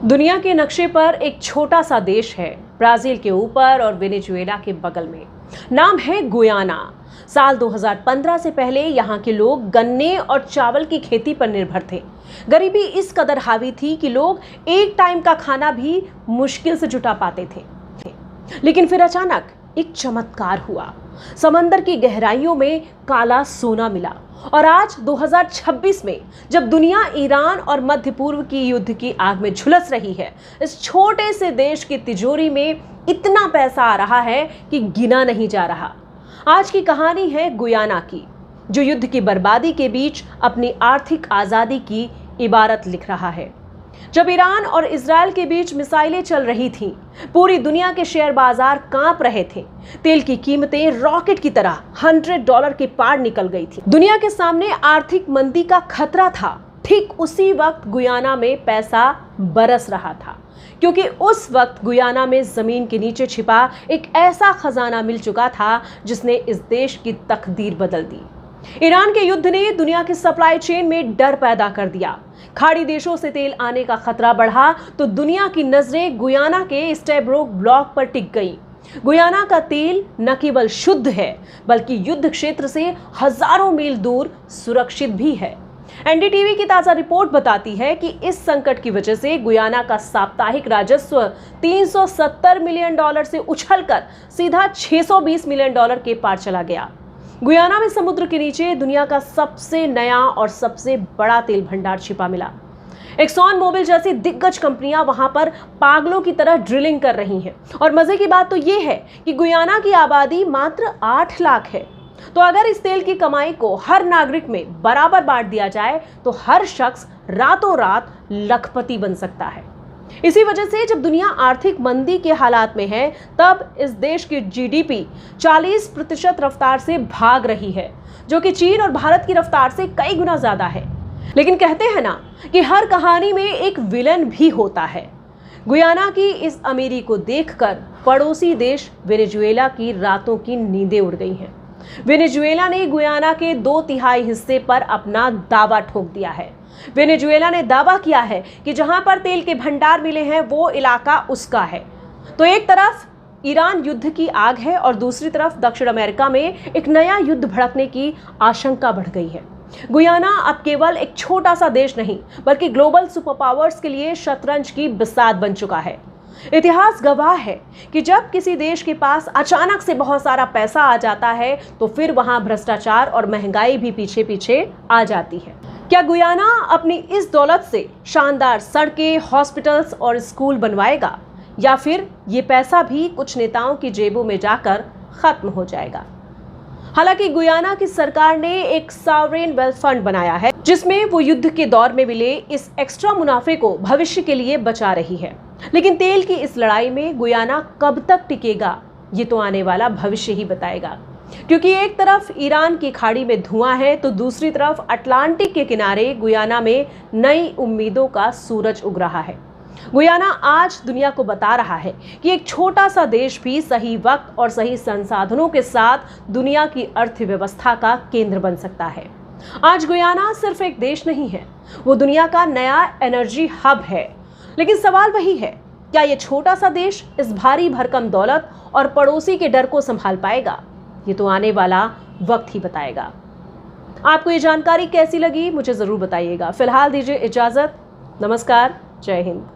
दुनिया के नक्शे पर एक छोटा सा देश है, ब्राजील के ऊपर और वेनेजुएला के बगल में। नाम है गुयाना। साल 2015 से पहले यहाँ के लोग गन्ने और चावल की खेती पर निर्भर थे। गरीबी इस कदर हावी थी कि लोग एक टाइम का खाना भी मुश्किल से जुटा पाते थे। लेकिन फिर अचानक एक चमत्कार हुआ। समंदर की गहराइयों में काला सोना मिला और आज 2026 में जब दुनिया ईरान और मध्य पूर्व की युद्ध की आग में झुलस रही है, इस छोटे से देश की तिजोरी में इतना पैसा आ रहा है कि गिना नहीं जा रहा। आज की कहानी है गुयाना की, जो युद्ध की बर्बादी के बीच अपनी आर्थिक आजादी की इबारत लिख रहा है। जब ईरान और इजराइल के बीच मिसाइलें चल रही थीं, पूरी दुनिया के शेयर बाजार कांप रहे थे। तेल की कीमतें रॉकेट की तरह $100 के पार निकल गई थी। दुनिया के सामने आर्थिक मंदी का खतरा था। ठीक उसी वक्त गुयाना में पैसा बरस रहा था, क्योंकि उस वक्त गुयाना में जमीन के नीचे छिपा एक ऐसा खजाना मिल चुका था जिसने इस देश की तकदीर बदल दी। ईरान के युद्ध ने दुनिया की सप्लाई चेन में डर पैदा कर दिया। खाड़ी देशों से तेल आने का खतरा बढ़ा तो दुनिया की नजरें गुयाना के स्टेबरोक ब्लॉक पर टिक गई। गुयाना का तेल न केवल शुद्ध है, बल्कि युद्ध क्षेत्र से हजारों मील दूर सुरक्षित भी है। एनडीटीवी की ताजा रिपोर्ट बताती है कि इस संकट की वजह से गुयाना का साप्ताहिक राजस्व $370 मिलियन से उछलकर सीधा $620 मिलियन के पार चला गया। गुयाना में समुद्र के नीचे दुनिया का सबसे नया और सबसे बड़ा तेल भंडार छिपा मिला। एक्सॉन मोबिल जैसी दिग्गज कंपनियां वहां पर पागलों की तरह ड्रिलिंग कर रही हैं। और मजे की बात तो यह है कि गुयाना की आबादी मात्र 8 लाख है। तो अगर इस तेल की कमाई को हर नागरिक में बराबर बांट दिया जाए तो हर शख्स रातों रात लखपति बन सकता है। इसी वजह से जब दुनिया आर्थिक मंदी के हालात में है, तब इस देश की जीडीपी 40% रफ्तार से भाग रही है, जो कि चीन और भारत की रफ्तार से कई गुना ज्यादा है। लेकिन कहते हैं ना कि हर कहानी में एक विलन भी होता है। गुयाना की इस अमीरी को देखकर पड़ोसी देश वेनेजुएला की रातों की नींदें उड़ गई हैं। वेनेजुएला ने गुयाना के 2/3 हिस्से पर अपना दावा ठोक दिया है। वेनेजुएला ने दावा किया है कि जहां पर तेल के भंडार मिले हैं वो इलाका उसका है। तो एक तरफ ईरान युद्ध की आग है और दूसरी तरफ दक्षिण अमेरिका में एक नया युद्ध भड़कने की आशंका बढ़ गई है। गुयाना अब केवल एक छोटा सा देश नहीं, बल्कि ग्लोबल सुपर पावर्स के लिए शतरंज की बिसात बन चुका है। इतिहास गवाह है कि जब किसी देश के पास अचानक से बहुत सारा पैसा आ जाता है तो फिर वहां भ्रष्टाचार और महंगाई भी पीछे पीछे आ जाती है। क्या गुयाना अपनी इस दौलत से शानदार सड़कें, हॉस्पिटल्स और स्कूल बनवाएगा, या फिर ये पैसा भी कुछ नेताओं की जेबों में जाकर खत्म हो जाएगा? हालांकि गुयाना की सरकार ने एक सॉवरेन वेल्थ फंड बनाया है, जिसमें वो युद्ध के दौर में मिले इस एक्स्ट्रा मुनाफे को भविष्य के लिए बचा रही है। लेकिन तेल की इस लड़ाई में गुयाना कब तक टिकेगा, ये तो आने वाला भविष्य ही बताएगा। क्योंकि एक तरफ ईरान की खाड़ी में धुआं है तो दूसरी तरफ अटलांटिक के किनारे गुयाना में नई उम्मीदों का सूरज उग रहा है। गुयाना आज दुनिया को बता रहा है कि एक छोटा सा देश भी सही वक्त और सही संसाधनों के साथ दुनिया की अर्थव्यवस्था का केंद्र बन सकता है। आज गुयाना सिर्फ एक देश नहीं है, वो दुनिया का नया एनर्जी हब है। लेकिन सवाल वही है, क्या ये छोटा सा देश इस भारी भरकम दौलत और पड़ोसी के डर को संभाल पाएगा? ये तो आने वाला वक्त ही बताएगा। आपको ये जानकारी कैसी लगी मुझे जरूर बताइएगा। फिलहाल दीजिए इजाजत। नमस्कार, जय हिंद।